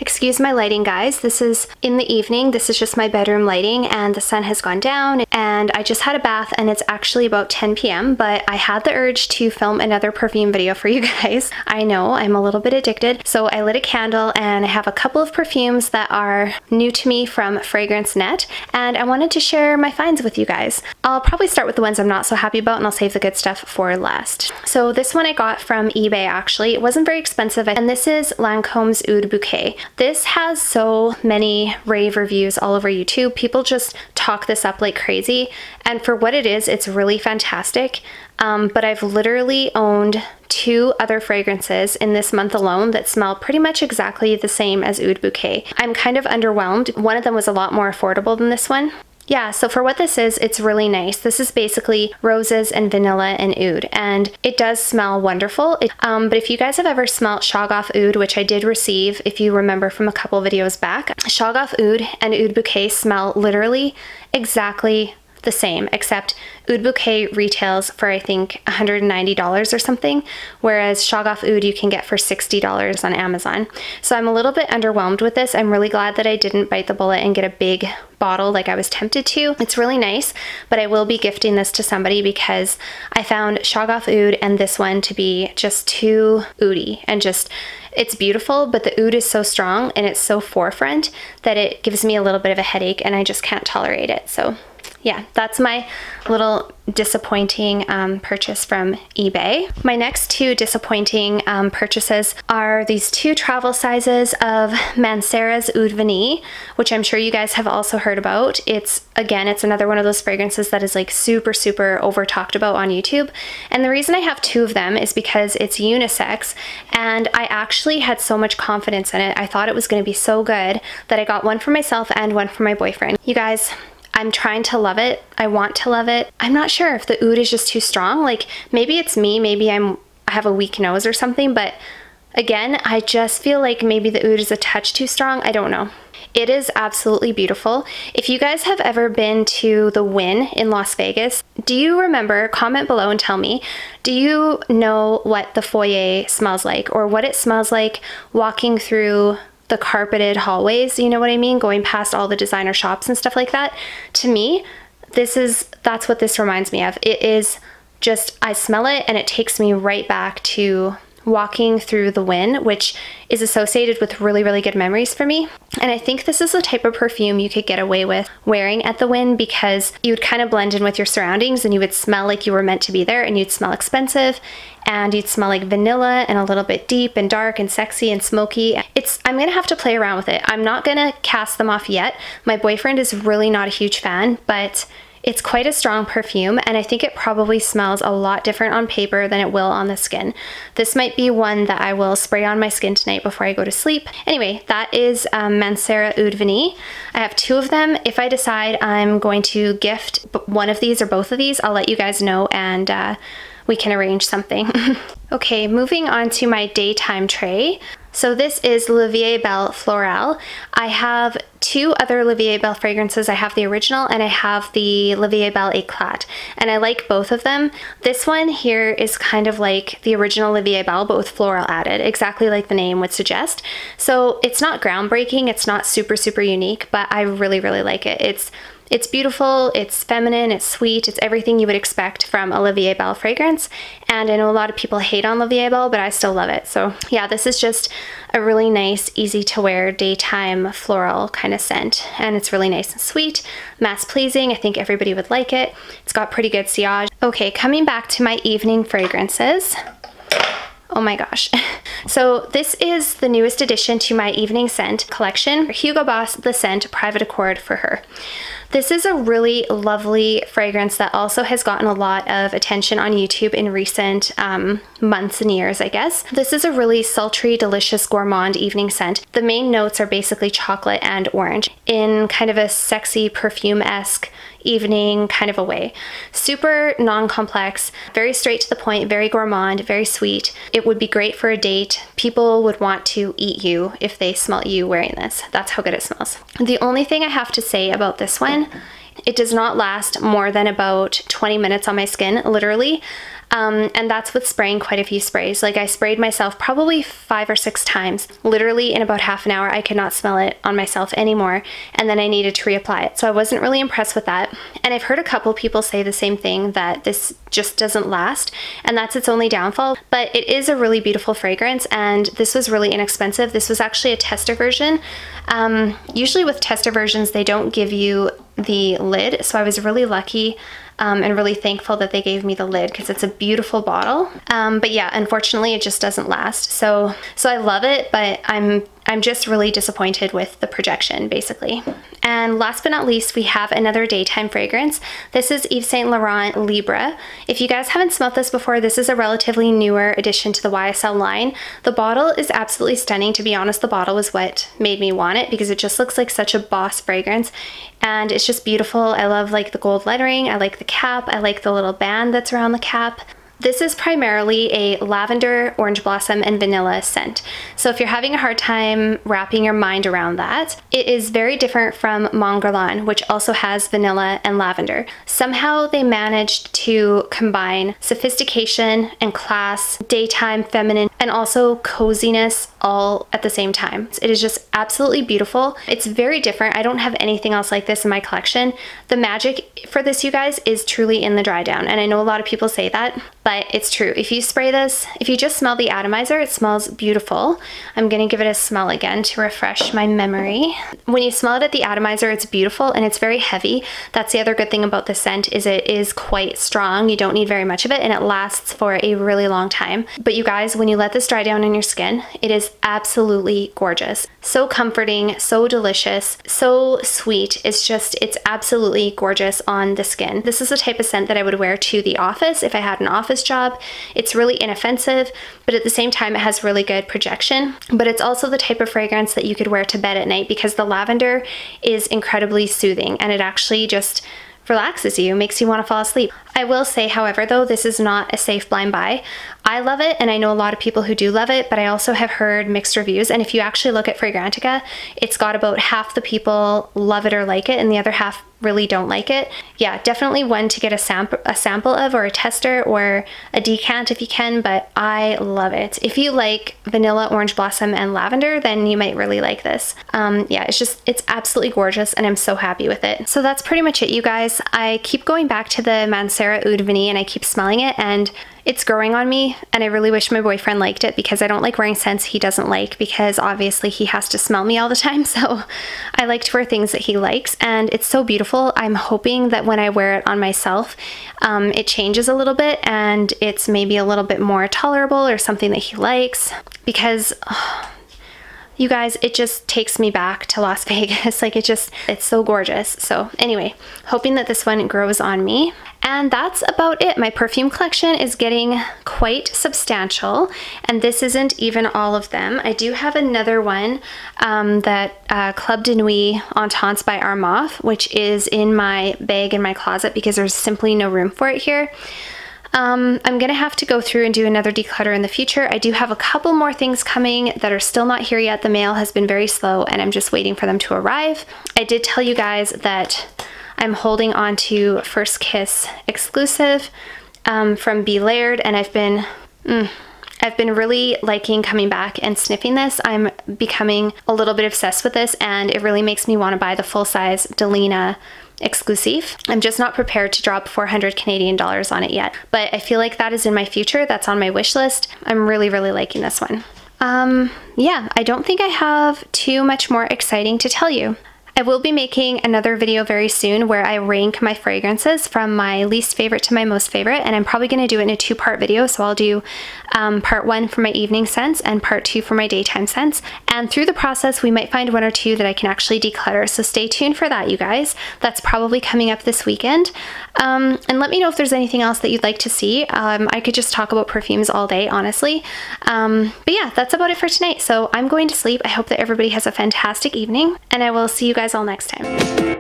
Excuse my lighting, guys. This is in the evening. This is just my bedroom lighting and the sun has gone down and I just had a bath and it's actually about 10 p.m. but I had the urge to film another perfume video for you guys. I know I'm a little bit addicted. So I lit a candle and I have a couple of perfumes that are new to me from FragranceNet and I wanted to share my finds with you guys. I'll probably start with the ones I'm not so happy about and I'll save the good stuff for last. So this one I got from eBay actually. It wasn't very expensive and this is Lancome's Oud Bouquet. This has so many rave reviews all over YouTube. People just talk this up like crazy. And for what it is, it's really fantastic. But I've literally owned 2 other fragrances in this month alone that smell pretty much exactly the same as Oud Bouquet. I'm kind of underwhelmed. One of them was a lot more affordable than this one. Yeah, so for what this is, it's really nice. This is basically roses and vanilla and oud, and it does smell wonderful. But if you guys have ever smelled Shoggoth Oud, which I did receive, if you remember from a couple videos back, Shoggoth Oud and Oud Bouquet smell literally exactly the same, except Oud Bouquet retails for I think $190 or something, whereas Shoggoth Oud you can get for $60 on Amazon. So I'm a little bit underwhelmed with this. I'm really glad that I didn't bite the bullet and get a big bottle like I was tempted to. It's really nice, but I will be gifting this to somebody because I found Shoggoth Oud and this one to be just too oudy and just it's beautiful, but the oud is so strong and it's so forefront that it gives me a little bit of a headache and I just can't tolerate it. So yeah, that's my little disappointing purchase from eBay. My next 2 disappointing purchases are these 2 travel sizes of Mancera's Advani, which I'm sure you guys have also heard about. It's another one of those fragrances that is like super over talked about on YouTube. And the reason I have 2 of them is because it's unisex and I actually had so much confidence in it. I thought it was going to be so good that I got one for myself and one for my boyfriend. You guys, I'm trying to love it. I want to love it. I'm not sure if the oud is just too strong. Like maybe it's me, maybe I have a weak nose or something, but again, I just feel like maybe the oud is a touch too strong. I don't know. It is absolutely beautiful. If you guys have ever been to the Wynn in Las Vegas, do you remember, comment below and tell me, do you know what the foyer smells like or what it smells like walking through the carpeted hallways, you know what I mean? Going past all the designer shops and stuff like that. To me, that's what this reminds me of. It is just, I smell it and it takes me right back to walking through the Wynn, which is associated with really good memories for me. And I think this is the type of perfume you could get away with wearing at the Wynn because you would kind of blend in with your surroundings and you would smell like you were meant to be there and you'd smell expensive and you'd smell like vanilla and a little bit deep and dark and sexy and smoky. I'm gonna have to play around with it. I'm not gonna cast them off yet. My boyfriend is really not a huge fan, but it's quite a strong perfume and I think it probably smells a lot different on paper than it will on the skin. This might be one that I will spray on my skin tonight before I go to sleep. Anyway, that is Mancera Advani. I have 2 of them. If I decide I'm going to gift one of these or both of these, I'll let you guys know and we can arrange something. Okay, moving on to my daytime tray. So this is Olivia Bell Floral. I have 2 other Olivia Bell fragrances. I have the original and I have the Olivia Bell Eclat, and I like both of them. This one here is kind of like the original Olivia Bell, but with floral added, exactly like the name would suggest. So it's not groundbreaking, it's not super unique, but I really like it. It's beautiful, it's feminine, it's sweet, it's everything you would expect from Olivia Bell fragrance. And I know a lot of people hate on Olivia Bell, but I still love it. So yeah, this is just a really nice, easy to wear daytime floral kind of scent. And it's really nice and sweet, mass pleasing. I think everybody would like it. It's got pretty good sillage. Okay, coming back to my evening fragrances. Oh my gosh. So this is the newest addition to my evening scent collection, Hugo Boss The Scent Private Accord for Her. This is a really lovely fragrance that also has gotten a lot of attention on YouTube in recent months and years, I guess. This is a really sultry, delicious, gourmand evening scent. The main notes are basically chocolate and orange in kind of a sexy perfume-esque evening kind of a way. Super non-complex, very straight to the point, very gourmand, very sweet. It would be great for a date. People would want to eat you if they smell you wearing this. That's how good it smells. The only thing I have to say about this one, it does not last more than about 20 minutes on my skin, literally. And that's with spraying quite a few sprays. Like I sprayed myself probably 5 or 6 times. Literally in about half an hour, I could not smell it on myself anymore. And then I needed to reapply it. So I wasn't really impressed with that. And I've heard a couple people say the same thing, that this just doesn't last, and that's its only downfall. But it is a really beautiful fragrance, and this was really inexpensive. This was actually a tester version. Usually with tester versions, they don't give you the lid, so I was really lucky and really thankful that they gave me the lid, because it's a beautiful bottle. But yeah, unfortunately it just doesn't last. So I love it, but I'm just really disappointed with the projection, basically. And last but not least, we have another daytime fragrance. This is Yves Saint Laurent Libre. If you guys haven't smelled this before, this is a relatively newer addition to the YSL line. The bottle is absolutely stunning. To be honest, the bottle was what made me want it, because it just looks like such a boss fragrance. And it's just beautiful. I love like the gold lettering. I like the cap. I like the little band that's around the cap. This is primarily a lavender, orange blossom, and vanilla scent. So if you're having a hard time wrapping your mind around that, it is very different from Mon Guerlain, which also has vanilla and lavender. Somehow they managed to combine sophistication and class, daytime feminine, and also coziness all at the same time. It is just absolutely beautiful. It's very different. I don't have anything else like this in my collection. The magic for this, you guys, is truly in the dry down. And I know a lot of people say that, but it's true. If you spray this, if you just smell the atomizer, it smells beautiful. I'm gonna give it a smell again to refresh my memory. When you smell it at the atomizer, it's beautiful and it's very heavy. That's the other good thing about this scent, is it is quite strong. You don't need very much of it, and it lasts for a really long time. But you guys, when you let this dry down in your skin, it is absolutely gorgeous. So comforting, so delicious, so sweet. It's absolutely gorgeous on the skin. This is the type of scent that I would wear to the office if I had an office job. It's really inoffensive, but at the same time it has really good projection. But it's also the type of fragrance that you could wear to bed at night, because the lavender is incredibly soothing and it actually just relaxes you, makes you want to fall asleep. I will say, however, though, this is not a safe blind buy. I love it, and I know a lot of people who do love it, but I also have heard mixed reviews. And if you actually look at Fragrantica, it's got about half the people love it or like it, and the other half really don't like it. Yeah, definitely one to get a sample of, or a tester, or a decant if you can, but I love it. If you like vanilla, orange blossom, and lavender, then you might really like this. Yeah, it's absolutely gorgeous, and I'm so happy with it. So that's pretty much it, you guys. I keep going back to the Mancera Oud Bouquet, and I keep smelling it, and it's growing on me, and I really wish my boyfriend liked it, because I don't like wearing scents he doesn't like, because obviously he has to smell me all the time, so I like to wear things that he likes, and it's so beautiful. I'm hoping that when I wear it on myself, it changes a little bit, and it's maybe a little bit more tolerable, or something that he likes, because you guys, it just takes me back to Las Vegas. Like, it's so gorgeous. So anyway, hoping that this one grows on me. And that's about it. My perfume collection is getting quite substantial, and this isn't even all of them. I do have another one, that Club de Nuit Entente by Armand, which is in my bag in my closet because there's simply no room for it here. I'm gonna have to go through and do another declutter in the future. I do have a couple more things coming that are still not here yet. The mail has been very slow, and I'm just waiting for them to arrive. I did tell you guys that I'm holding on to First Kiss exclusive from Be Layered, and I've been really liking coming back and sniffing this. I'm becoming a little bit obsessed with this, and it really makes me want to buy the full-size Delina exclusive. I'm just not prepared to drop 400 Canadian dollars on it yet, but I feel like that is in my future. That's on my wish list. I'm really liking this one. Yeah, I don't think I have too much more exciting to tell you. I will be making another video very soon where I rank my fragrances from my least favorite to my most favorite, and I'm probably going to do it in a two-part video. So I'll do part 1 for my evening scents and part 2 for my daytime scents. And through the process, we might find 1 or 2 that I can actually declutter. So stay tuned for that, you guys. That's probably coming up this weekend. And let me know if there's anything else that you'd like to see. I could just talk about perfumes all day, honestly. But yeah, that's about it for tonight. So I'm going to sleep. I hope that everybody has a fantastic evening, and I will see you guys all next time.